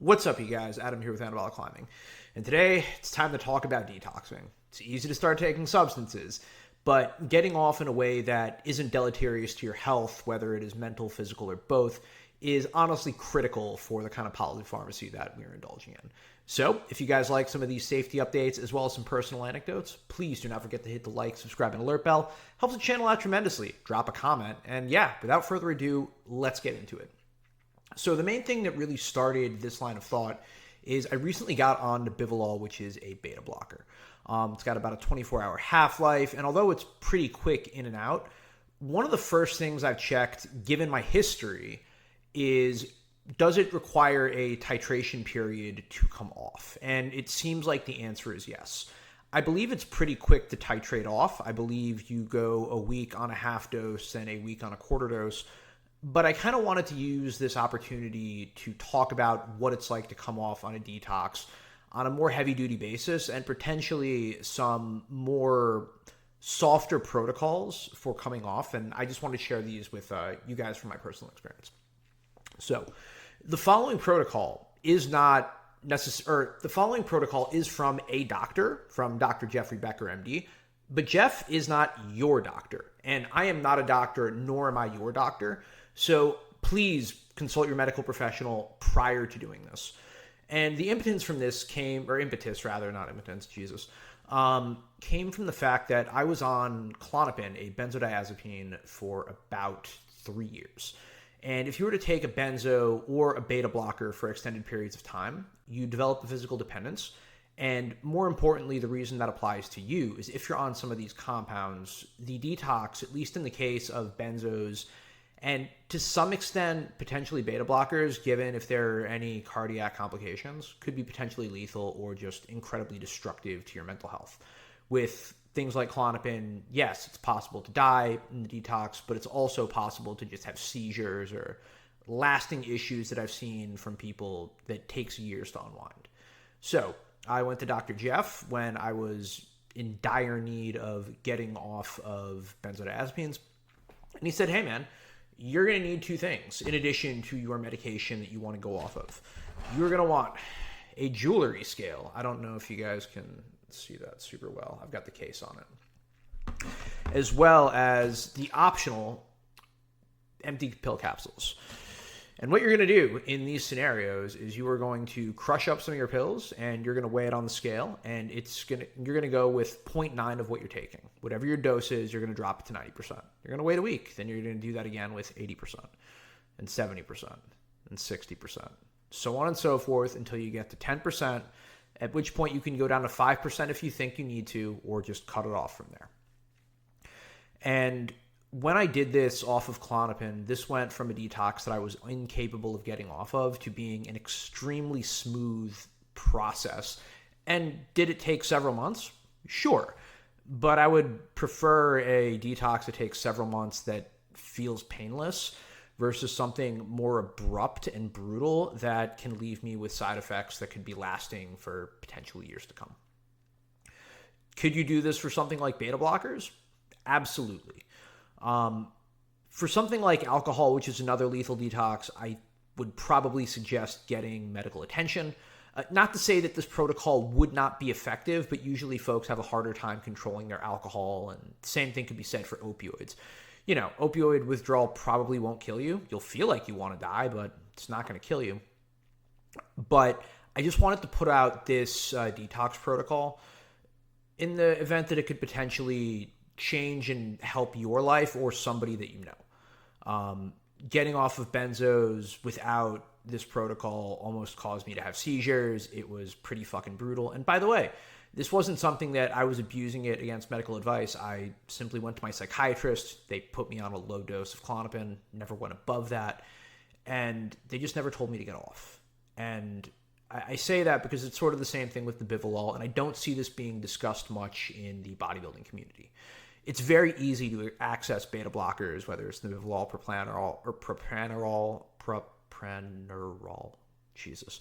What's up, you guys? Adam here with Anabolic Climbing. And today, it's time to talk about detoxing. It's easy to start taking substances, but getting off in a way that isn't deleterious to your health, whether it is mental, physical, or both, is honestly critical for the kind of polypharmacy that we're indulging in. So, if you guys like some of these safety updates as well as some personal anecdotes, please do not forget to hit the like, subscribe, and alert bell. Helps the channel out tremendously. Drop a comment. And yeah, without further ado, let's get into it. So the main thing that really started this line of thought is I recently got on Bivolol, which is a beta blocker. It's got about a 24-hour half-life, and although it's pretty quick in and out, one of the first things I've checked, given my history, is does it require a titration period to come off? And it seems like the answer is yes. I believe it's pretty quick to titrate off. I believe you go a week on a half dose and a week on a quarter dose. But I kind of wanted to use this opportunity to talk about what it's like to come off on a detox on a more heavy-duty basis and potentially some more softer protocols for coming off. And I just want to share these with you guys from my personal experience. So the following protocol is not necessary. The following protocol is from a doctor, from Dr. Dr Becker MD. But Jeff is not your doctor. And I am not a doctor, nor am I your doctor. So please consult your medical professional prior to doing this. And the impetus from this came from the fact that I was on Klonopin, a benzodiazepine, for about 3 years. And if you were to take a benzo or a beta blocker for extended periods of time, you develop a physical dependence. And more importantly, the reason that applies to you is if you're on some of these compounds, the detox, at least in the case of benzos, and to some extent, potentially beta blockers, given if there are any cardiac complications, could be potentially lethal or just incredibly destructive to your mental health. With things like Klonopin, yes, it's possible to die in the detox, but it's also possible to just have seizures or lasting issues that I've seen from people that takes years to unwind. So I went to Dr. Jeff when I was in dire need of getting off of benzodiazepines. And he said, hey, man, you're going to need two things in addition to your medication that you want to go off of. You're going to want a jewelry scale. I don't know if you guys can see that super well. I've got the case on it. As well as the optional empty pill capsules. And what you're going to do in these scenarios is you are going to crush up some of your pills and you're going to weigh it on the scale, and you're going to go with 0.9 of what you're taking. Whatever your dose is, you're going to drop it to 90%. You're going to wait a week. Then you're going to do that again with 80% and 70% and 60%, so on and so forth until you get to 10%, at which point you can go down to 5% if you think you need to, or just cut it off from there. And when I did this off of Klonopin, this went from a detox that I was incapable of getting off of to being an extremely smooth process. And did it take several months? Sure. But I would prefer a detox that takes several months that feels painless versus something more abrupt and brutal that can leave me with side effects that could be lasting for potentially years to come. Could you do this for something like beta blockers? Absolutely. For something like alcohol, which is another lethal detox, I would probably suggest getting medical attention. Not to say that this protocol would not be effective, but usually folks have a harder time controlling their alcohol, and the same thing could be said for opioids. You know, opioid withdrawal probably won't kill you. You'll feel like you want to die, but it's not going to kill you. But I just wanted to put out this detox protocol in the event that it could potentially change and help your life or somebody that you know. Getting off of benzos without this protocol almost caused me to have seizures. It was pretty fucking brutal. And by the way, this wasn't something that I was abusing it against medical advice. I simply went to my psychiatrist. They put me on a low dose of Klonopin, never went above that. And they just never told me to get off. And I say that because it's sort of the same thing with the Bivolol, and I don't see this being discussed much in the bodybuilding community. It's very easy to access beta blockers, whether it's the Bivolol, propranolol, Jesus.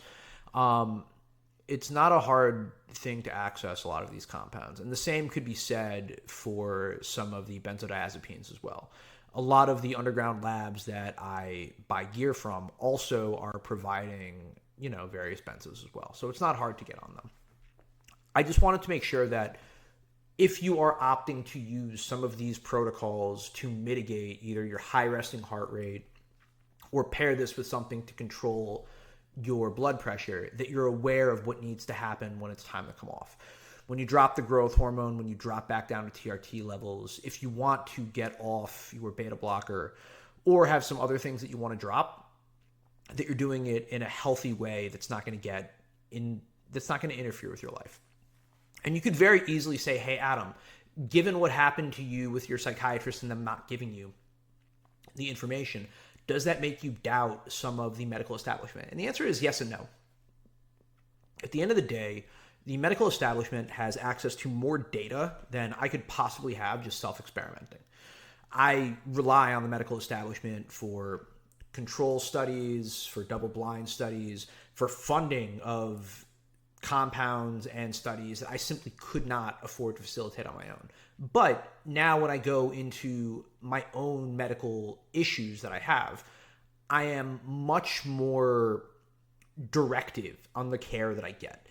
It's not a hard thing to access a lot of these compounds. And the same could be said for some of the benzodiazepines as well. A lot of the underground labs that I buy gear from also are providing various benzos as well. So it's not hard to get on them. I just wanted to make sure that if you are opting to use some of these protocols to mitigate either your high resting heart rate or pair this with something to control your blood pressure, that you're aware of what needs to happen when it's time to come off. When you drop the growth hormone, when you drop back down to TRT levels, if you want to get off your beta blocker or have some other things that you want to drop, that you're doing it in a healthy way that's not going to interfere with your life. And you could very easily say, hey, Adam, given what happened to you with your psychiatrist and them not giving you the information, does that make you doubt some of the medical establishment? And the answer is yes and no. At the end of the day, the medical establishment has access to more data than I could possibly have just self-experimenting. I rely on the medical establishment for control studies, for double-blind studies, for funding of compounds and studies that I simply could not afford to facilitate on my own. But now when I go into my own medical issues that I have, I am much more directive on the care that I get.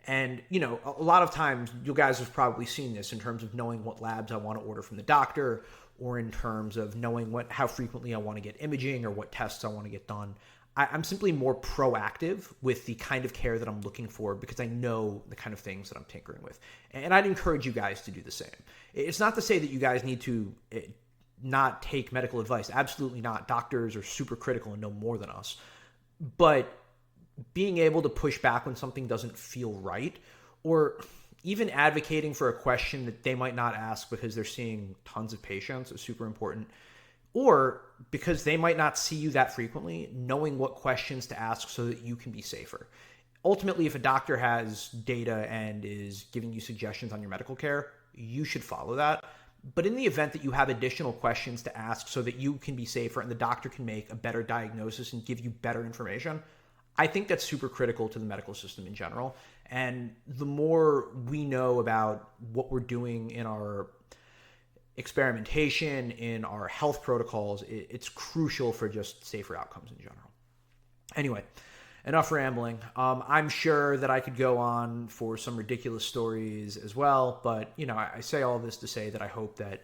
And, a lot of times you guys have probably seen this in terms of knowing what labs I want to order from the doctor, or in terms of knowing how frequently I want to get imaging or what tests I want to get done. I'm simply more proactive with the kind of care that I'm looking for because I know the kind of things that I'm tinkering with. And I'd encourage you guys to do the same. It's not to say that you guys need to not take medical advice. Absolutely not. Doctors are super critical and know more than us. But being able to push back when something doesn't feel right, or even advocating for a question that they might not ask because they're seeing tons of patients is super important. Or because they might not see you that frequently, knowing what questions to ask so that you can be safer. Ultimately, if a doctor has data and is giving you suggestions on your medical care, you should follow that. But in the event that you have additional questions to ask so that you can be safer and the doctor can make a better diagnosis and give you better information, I think that's super critical to the medical system in general. And the more we know about what we're doing in our experimentation, in our health protocols, it's crucial for just safer outcomes in general. Anyway, enough rambling. I'm sure that I could go on for some ridiculous stories as well, but I say all this to say that I hope that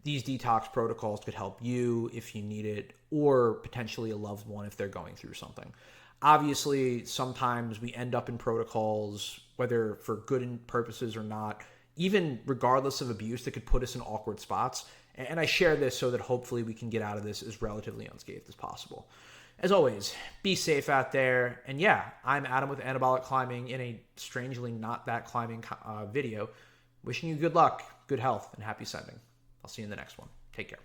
these detox protocols could help you if you need it, or potentially a loved one if they're going through something. Obviously, sometimes we end up in protocols, whether for good purposes or not, even regardless of abuse, that could put us in awkward spots. And I share this so that hopefully we can get out of this as relatively unscathed as possible. As always, be safe out there. And yeah, I'm Adam with Anabolic Climbing in a strangely not that climbing video. Wishing you good luck, good health, and happy sending. I'll see you in the next one. Take care.